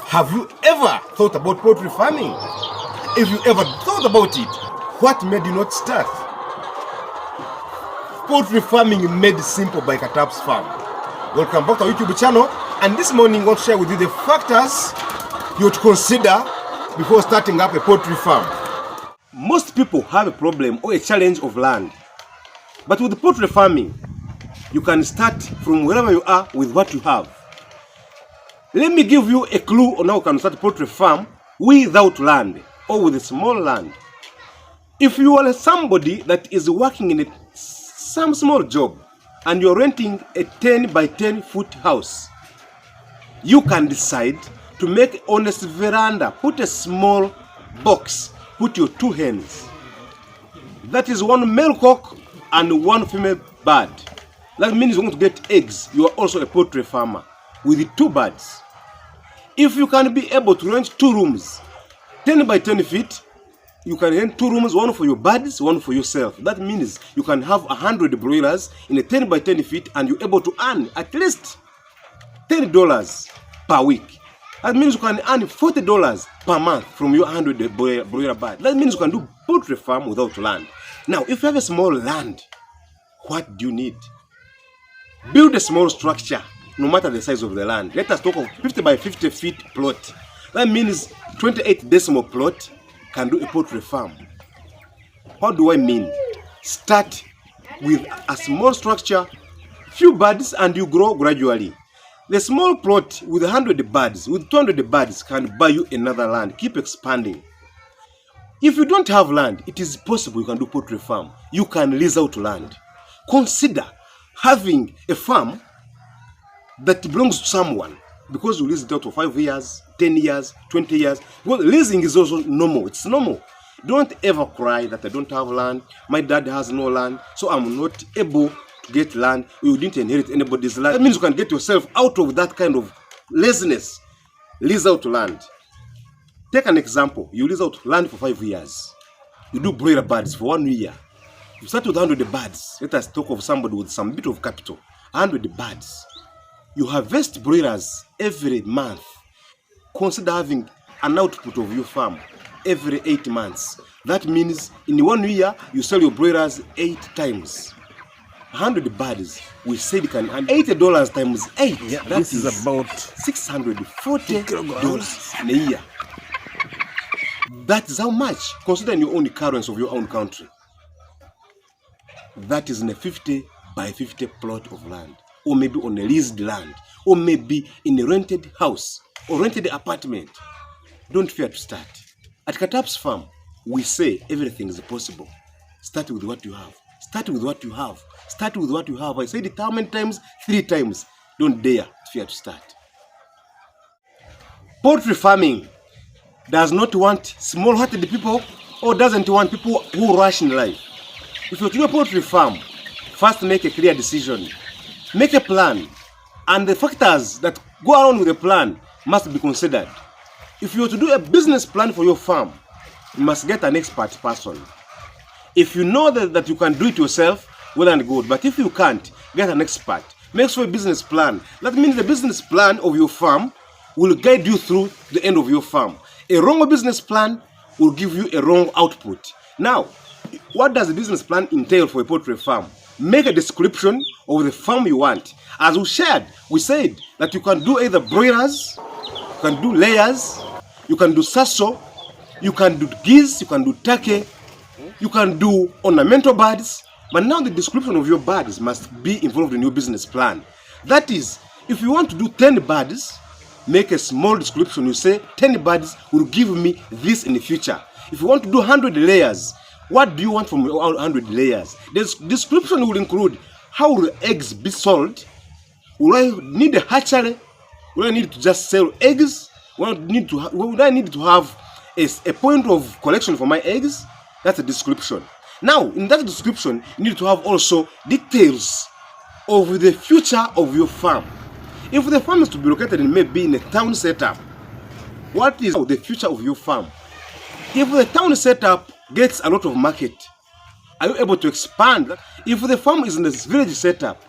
Have you ever thought about poultry farming? If you ever thought about it, what made you not start? Poultry farming made simple by Katap's Farm. Welcome back to our YouTube channel, and this morning I want to share with you the factors you would consider before starting up a poultry farm. Most people have a problem or a challenge of land, but with poultry farming, you can start from wherever you are with what you have. Let me give you a clue on how you can start a poultry farm without land or with a small land. If you are somebody that is working in some small job and you're renting a 10 by 10 foot house, you can decide to make honest veranda, put a small box, put your 2 hens. That is 1 male cock and 1 female bird. That means you're going to get eggs. You are also a poultry farmer with 2 birds. If you can be able to rent 2 rooms, 10 by 10 feet, you can rent 2 rooms, 1 for your birds, 1 for yourself. That means you can have 100 broilers in a 10 by 10 feet and you're able to earn at least $10 per week. That means you can earn $40 per month from your 100 broiler bird. That means you can do poultry farm without land. Now, if you have a small land, what do you need? Build a small structure, no matter the size of the land. Let us talk of 50 by 50 feet plot. That means 28 decimal plot can do a poultry farm. What do I mean? Start with a small structure, few birds, and you grow gradually. The small plot with 100 birds, with 200 birds can buy you another land. Keep expanding. If you don't have land, it is possible you can do poultry farm. You can lease out land. Consider having a farm that belongs to someone, because you lease it out for 5 years, 10 years, 20 years. Well, leasing is also normal. It's normal. Don't ever cry that I don't have land. My dad has no land, so I'm not able to get land. You didn't inherit anybody's land. That means you can get yourself out of that kind of laziness. Lease out land. Take an example. You lease out land for 5 years. You do broiler birds for 1 year. You start with 100 birds. Let us talk of somebody with some bit of capital. 100 birds. You harvest broilers every month. Consider having an output of your farm every 8 months. That means in 1 year, you sell your broilers 8 times. 100 birds, we said you can earn $80 times 8. Yeah, that this is about $640 in a year. That is how much, considering your own currency of your own country. That is in a 50 by 50 plot of land, or maybe on a leased land, or maybe in a rented house or rented apartment. Don't fear to start. At Katap's Farm, we say everything is possible. Start with what you have. Start with what you have. Start with what you have. I said it how many times? 3 times. Don't dare fear to start. Poultry farming does not want small-hearted people or doesn't want people who rush in life. If you do a poultry farm, first make a clear decision. Make a plan, and the factors that go along with the plan must be considered. If you are to do a business plan for your farm, you must get an expert person. If you know that you can do it yourself, well and good. But if you can't, get an expert. Make sure a business plan. That means the business plan of your farm will guide you through the end of your farm. A wrong business plan will give you a wrong output. Now, what does the business plan entail for a poultry farm? Make a description of the farm you want. As we shared, we said that you can do either broilers, you can do layers, you can do sasso, you can do geese, you can do turkey, you can do ornamental birds. But now the description of your birds must be involved in your business plan. That is, if you want to do 10 birds, make a small description. You say 10 birds will give me this in the future. If you want to do 100 layers, what do you want from 100 layers? The description will include how will eggs be sold? Will I need a hatchery? Will I need to just sell eggs? Will I need to have a point of collection for my eggs? That's a description. Now, in that description, you need to have also details of the future of your farm. If the farm is to be located maybe in a town setup, what is the future of your farm? If the town setup gets a lot of market, are you able to expand? If the farm is in a village setup,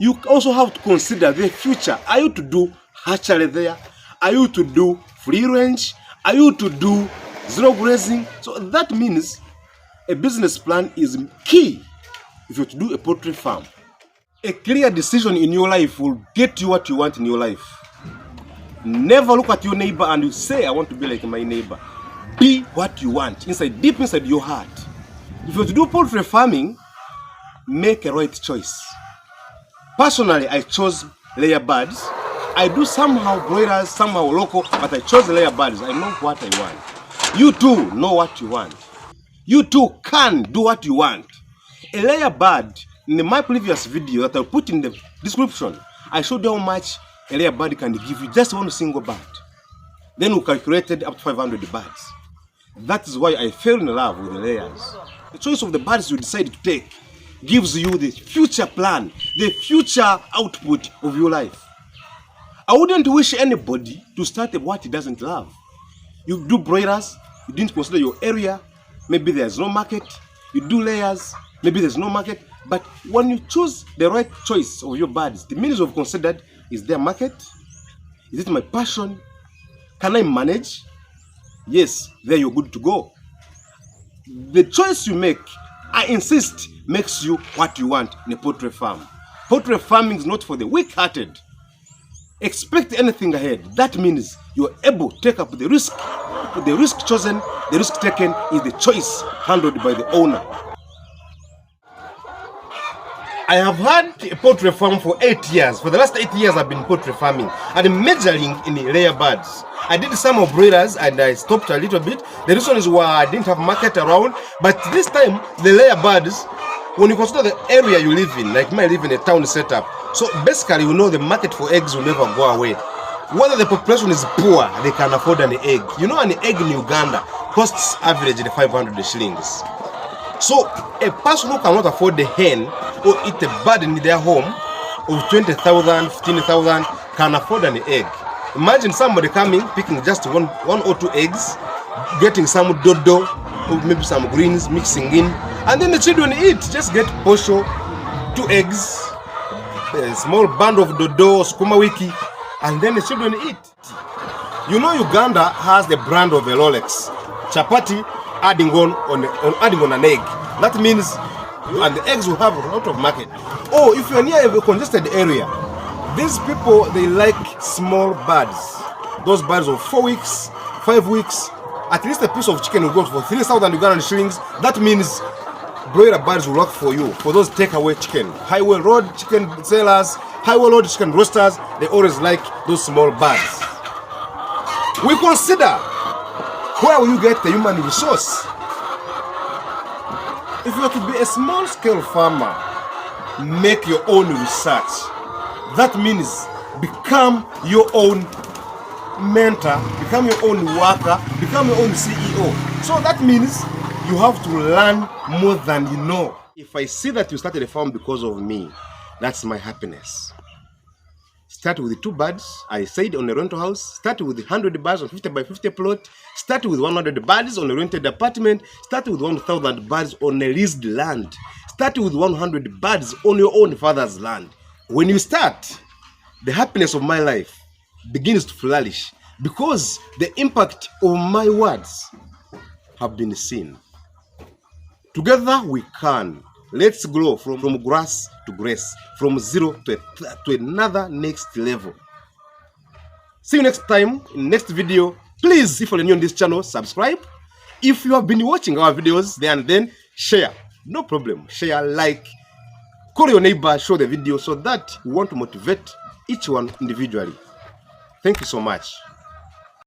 you also have to consider the future. Are you to do hatchery there? Are you to do free range? Are you to do zero grazing? So that means a business plan is key if you're to do a poultry farm. A clear decision in your life will get you what you want in your life. Never look at your neighbor and you say, I want to be like my neighbor. Be what you want, deep inside your heart. If you're to do poultry farming, make a right choice. Personally, I chose layer birds. I do somehow broilers, somehow local, but I chose layer birds. I know what I want. You too know what you want. You too can do what you want. A layer bird, in my previous video that I'll put in the description, I showed you how much a layer bird can give you just one single bird. Then we calculated up to 500 birds. That is why I fell in love with the layers. The choice of the birds you decide to take gives you the future plan, the future output of your life. I wouldn't wish anybody to start what he doesn't love. You do broilers, you didn't consider your area, maybe there's no market. You do layers, maybe there's no market. But when you choose the right choice of your birds, the means you've considered, is there market? Is it my passion? Can I manage? Yes, there you're good to go. The choice you make, I insist, makes you what you want in a poultry farm. Poultry farming is not for the weak-hearted. Expect anything ahead. That means you're able to take up the risk. The risk chosen, the risk taken is the choice handled by the owner. I have had a poultry farm for 8 years. For the last 8 years, I've been poultry farming and majoring in layer birds. I did some of broilers and I stopped a little bit. The reason is why I didn't have market around. But this time, the layer birds, when you consider the area you live in, like me, I live in a town setup. So basically, you know the market for eggs will never go away. Whether the population is poor, they can afford an egg. You know, an egg in Uganda costs averagely 500 shillings. So a person who cannot afford the hen or eat a bird in their home of 20,000, 15,000 can afford an egg. Imagine somebody coming, picking just one or two eggs, getting some dodo, or maybe some greens, mixing in, and then the children eat. Just get posho, 2 eggs, a small band of dodo, skuma wiki, and then the children eat. You know, Uganda has the brand of a Rolex. Chapati adding on an egg. That means and the eggs will have a lot of market. Oh, if you're near a congested area, these people, they like small birds. Those birds of 4 weeks, 5 weeks. At least a piece of chicken will go for 3,000 Ugandan shillings. That means broiler birds will work for you, for those takeaway chicken. Highway road chicken sellers, highway road chicken roasters, they always like those small birds. We consider, where will you get the human resource? If you are to be a small-scale farmer, make your own research. That means become your own mentor, become your own worker, become your own CEO. So that means you have to learn more than you know. If I see that you started a farm because of me, that's my happiness. Start with 2 birds, I said, on a rental house. Start with 100 birds on 50 by 50 plot. Start with 100 birds on a rented apartment. Start with 1,000 birds on a leased land. Start with 100 birds on your own father's land. When you start, the happiness of my life begins to flourish because the impact of my words have been seen. Together we can. Let's grow from grass to grace, from zero to another next level. See you next time in next video. Please, if you're new on this channel, subscribe. If you have been watching our videos, then share. No problem. Share, like, call your neighbor, show the video so that we want to motivate each one individually. Thank you so much.